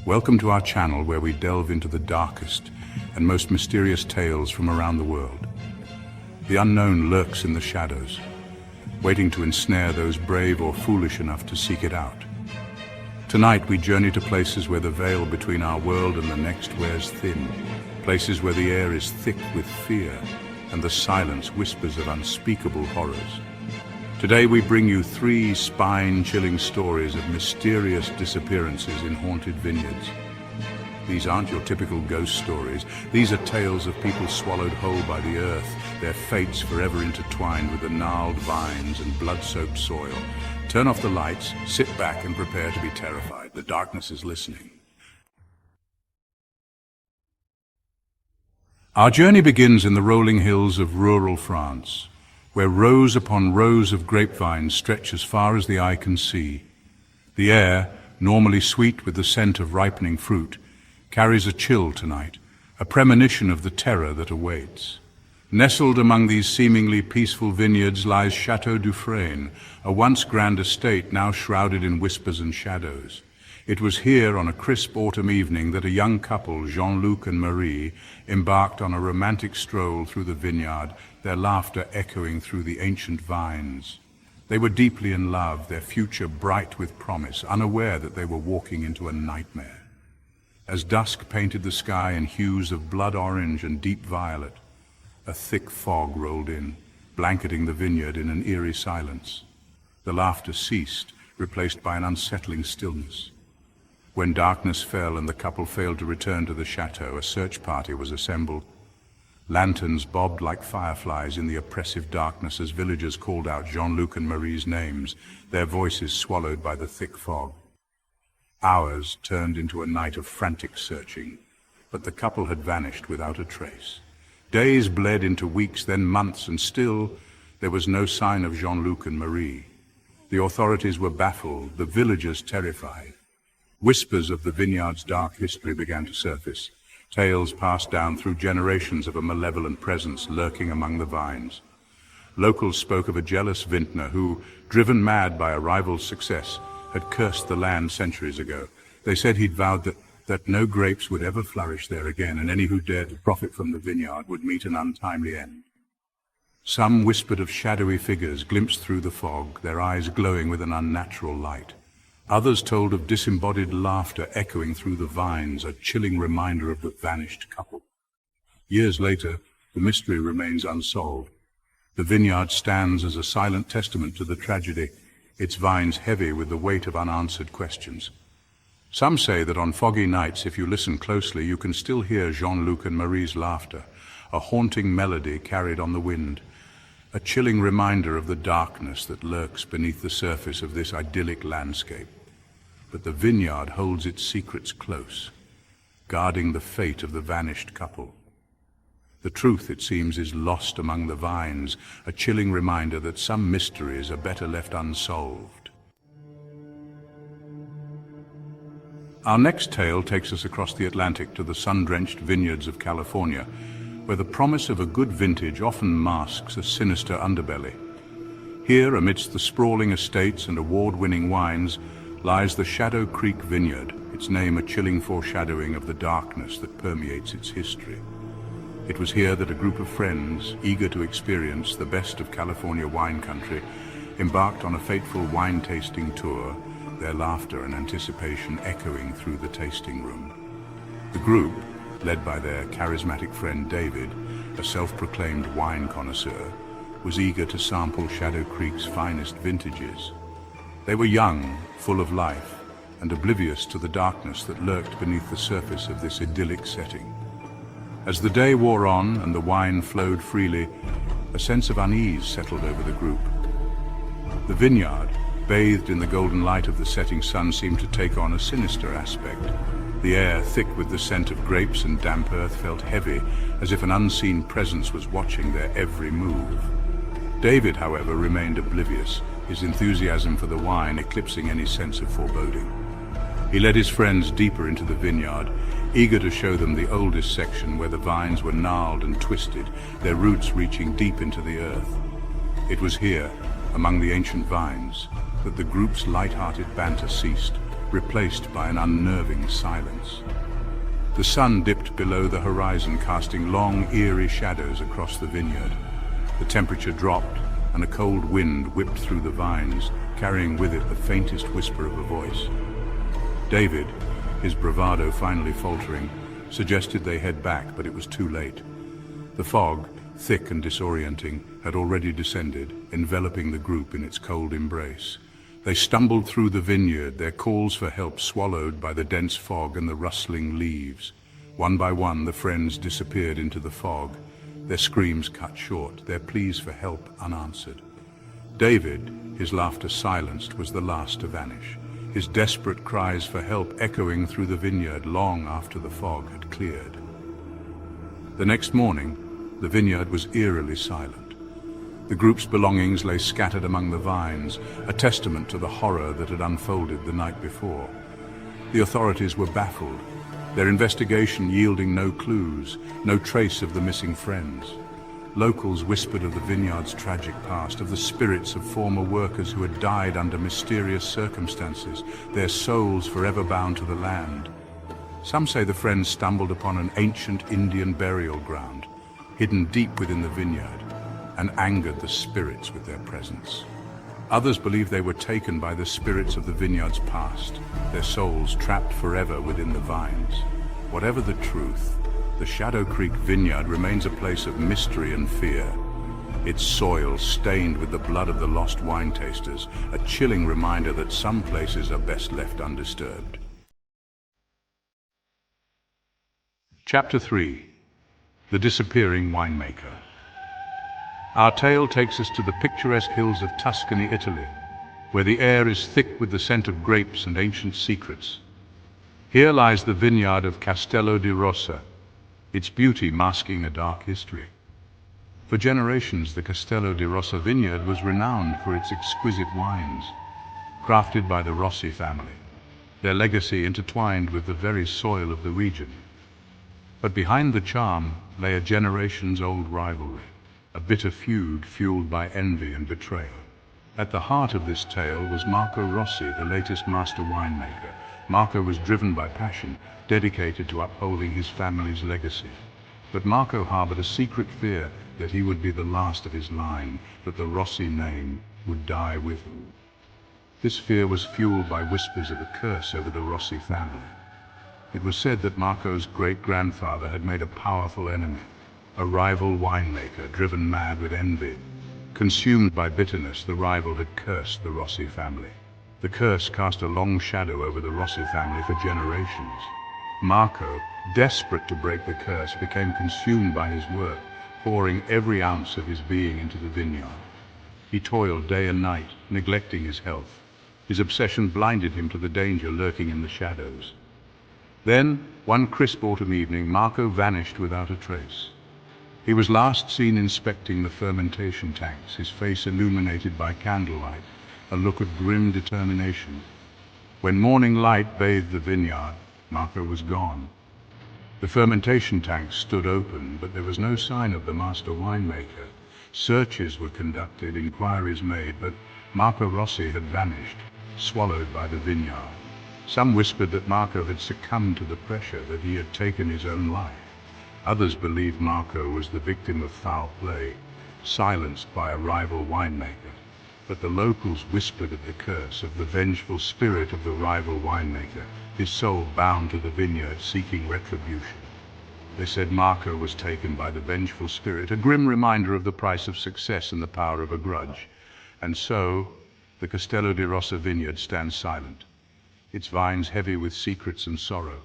Welcome to our channel where we delve into the darkest and most mysterious tales from around the world. The unknown lurks in the shadows, waiting to ensnare those brave or foolish enough to seek it out. Tonight we journey to places where the veil between our world and the next wears thin, places where the air is thick with fear and the silence whispers of unspeakable horrors. Today we bring you 3 spine-chilling stories of mysterious disappearances in haunted vineyards. These aren't your typical ghost stories. These are tales of people swallowed whole by the earth, their fates forever intertwined with the gnarled vines and blood-soaked soil. Turn off the lights, sit back and prepare to be terrified. The darkness is listening. Our journey begins in the rolling hills of rural France, where rows upon rows of grapevines stretch as far as the eye can see. The air, normally sweet with the scent of ripening fruit, carries a chill tonight, a premonition of the terror that awaits. Nestled among these seemingly peaceful vineyards lies Chateau Dufresne, a once grand estate now shrouded in whispers and shadows. It was here on a crisp autumn evening that a young couple, Jean-Luc and Marie, embarked on a romantic stroll through the vineyard, their laughter echoing through the ancient vines. They were deeply in love, their future bright with promise, unaware that they were walking into a nightmare. As dusk painted the sky in hues of blood orange and deep violet, a thick fog rolled in, blanketing the vineyard in an eerie silence. The laughter ceased, replaced by an unsettling stillness. When darkness fell and the couple failed to return to the chateau, a search party was assembled. Lanterns bobbed like fireflies in the oppressive darkness as villagers called out Jean-Luc and Marie's names, their voices swallowed by the thick fog. Hours turned into a night of frantic searching, but the couple had vanished without a trace. Days bled into weeks, then months, and still there was no sign of Jean-Luc and Marie. The authorities were baffled, the villagers terrified. Whispers of the vineyard's dark history began to surface, tales passed down through generations of a malevolent presence lurking among the vines. Locals spoke of a jealous vintner who, driven mad by a rival's success, had cursed the land centuries ago. They said he'd vowed that no grapes would ever flourish there again, and any who dared to profit from the vineyard would meet an untimely end. Some whispered of shadowy figures glimpsed through the fog, their eyes glowing with an unnatural light. Others told of disembodied laughter echoing through the vines, a chilling reminder of the vanished couple. Years later, the mystery remains unsolved. The vineyard stands as a silent testament to the tragedy, its vines heavy with the weight of unanswered questions. Some say that on foggy nights, if you listen closely, you can still hear Jean-Luc and Marie's laughter, a haunting melody carried on the wind, a chilling reminder of the darkness that lurks beneath the surface of this idyllic landscape. But the vineyard holds its secrets close, guarding the fate of the vanished couple. The truth, it seems, is lost among the vines, a chilling reminder that some mysteries are better left unsolved. Our next tale takes us across the Atlantic to the sun-drenched vineyards of California, where the promise of a good vintage often masks a sinister underbelly. Here, amidst the sprawling estates and award-winning wines, lies the Shadow Creek Vineyard, its name a chilling foreshadowing of the darkness that permeates its history. It was here that a group of friends, eager to experience the best of California wine country, embarked on a fateful wine-tasting tour, their laughter and anticipation echoing through the tasting room. The group, led by their charismatic friend David, a self-proclaimed wine connoisseur, was eager to sample Shadow Creek's finest vintages. They were young, full of life, and oblivious to the darkness that lurked beneath the surface of this idyllic setting. As the day wore on and the wine flowed freely, a sense of unease settled over the group. The vineyard, bathed in the golden light of the setting sun, seemed to take on a sinister aspect. The air, thick with the scent of grapes and damp earth, felt heavy, as if an unseen presence was watching their every move. David, however, remained oblivious, his enthusiasm for the wine eclipsing any sense of foreboding. He led his friends deeper into the vineyard, eager to show them the oldest section where the vines were gnarled and twisted, their roots reaching deep into the earth. It was here, among the ancient vines, that the group's light-hearted banter ceased. replaced by an unnerving silence. The sun dipped below the horizon, casting long, eerie shadows across the vineyard. The temperature dropped, and a cold wind whipped through the vines, carrying with it the faintest whisper of a voice. David, his bravado finally faltering, suggested they head back, but it was too late. The fog, thick and disorienting, had already descended, enveloping the group in its cold embrace. They stumbled through the vineyard, their calls for help swallowed by the dense fog and the rustling leaves. One by one, the friends disappeared into the fog, their screams cut short, their pleas for help unanswered. David, his laughter silenced, was the last to vanish, his desperate cries for help echoing through the vineyard long after the fog had cleared. The next morning, the vineyard was eerily silent. The group's belongings lay scattered among the vines, a testament to the horror that had unfolded the night before. The authorities were baffled, their investigation yielding no clues, no trace of the missing friends. Locals whispered of the vineyard's tragic past, of the spirits of former workers who had died under mysterious circumstances, their souls forever bound to the land. Some say the friends stumbled upon an ancient Indian burial ground, hidden deep within the vineyard, and angered the spirits with their presence. Others believe they were taken by the spirits of the vineyard's past, their souls trapped forever within the vines. Whatever the truth, the Shadow Creek vineyard remains a place of mystery and fear. Its soil stained with the blood of the lost wine tasters, a chilling reminder that some places are best left undisturbed. Chapter 3. The Disappearing Winemaker. Our tale takes us to the picturesque hills of Tuscany, Italy, where the air is thick with the scent of grapes and ancient secrets. Here lies the vineyard of Castello di Rossa, its beauty masking a dark history. For generations, the Castello di Rossa vineyard was renowned for its exquisite wines, crafted by the Rossi family, their legacy intertwined with the very soil of the region. But behind the charm lay a generations-old rivalry, a bitter feud fueled by envy and betrayal. At the heart of this tale was Marco Rossi, the latest master winemaker. Marco was driven by passion, dedicated to upholding his family's legacy. But Marco harbored a secret fear that he would be the last of his line, that the Rossi name would die with him. This fear was fueled by whispers of a curse over the Rossi family. It was said that Marco's great-grandfather had made a powerful enemy, a rival winemaker driven mad with envy. Consumed by bitterness, the rival had cursed the Rossi family. The curse cast a long shadow over the Rossi family for generations. Marco, desperate to break the curse, became consumed by his work, pouring every ounce of his being into the vineyard. He toiled day and night, neglecting his health. His obsession blinded him to the danger lurking in the shadows. Then, one crisp autumn evening, Marco vanished without a trace. He was last seen inspecting the fermentation tanks, his face illuminated by candlelight, a look of grim determination. When morning light bathed the vineyard, Marco was gone. The fermentation tanks stood open, but there was no sign of the master winemaker. Searches were conducted, inquiries made, but Marco Rossi had vanished, swallowed by the vineyard. Some whispered that Marco had succumbed to the pressure, that he had taken his own life. Others believed Marco was the victim of foul play, silenced by a rival winemaker. But the locals whispered of the curse, of the vengeful spirit of the rival winemaker, his soul bound to the vineyard, seeking retribution. They said Marco was taken by the vengeful spirit, a grim reminder of the price of success and the power of a grudge. And so, the Castello di Rossa vineyard stands silent, its vines heavy with secrets and sorrow,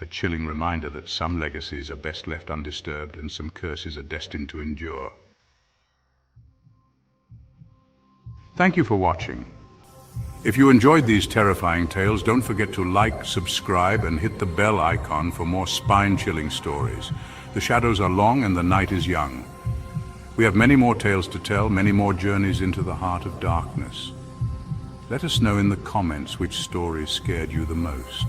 a chilling reminder that some legacies are best left undisturbed and some curses are destined to endure. Thank you for watching. If you enjoyed these terrifying tales, don't forget to like, subscribe, and hit the bell icon for more spine-chilling stories. The shadows are long and the night is young. We have many more tales to tell, many more journeys into the heart of darkness. Let us know in the comments which stories scared you the most.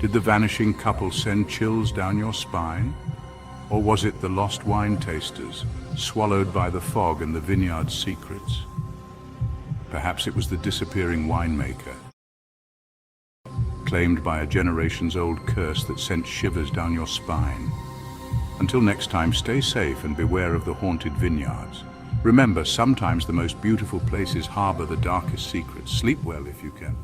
Did the vanishing couple send chills down your spine? Or was it the lost wine tasters, swallowed by the fog and the vineyard's secrets? Perhaps it was the disappearing winemaker, claimed by a generations-old curse that sent shivers down your spine. Until next time, stay safe and beware of the haunted vineyards. Remember, sometimes the most beautiful places harbor the darkest secrets. Sleep well if you can.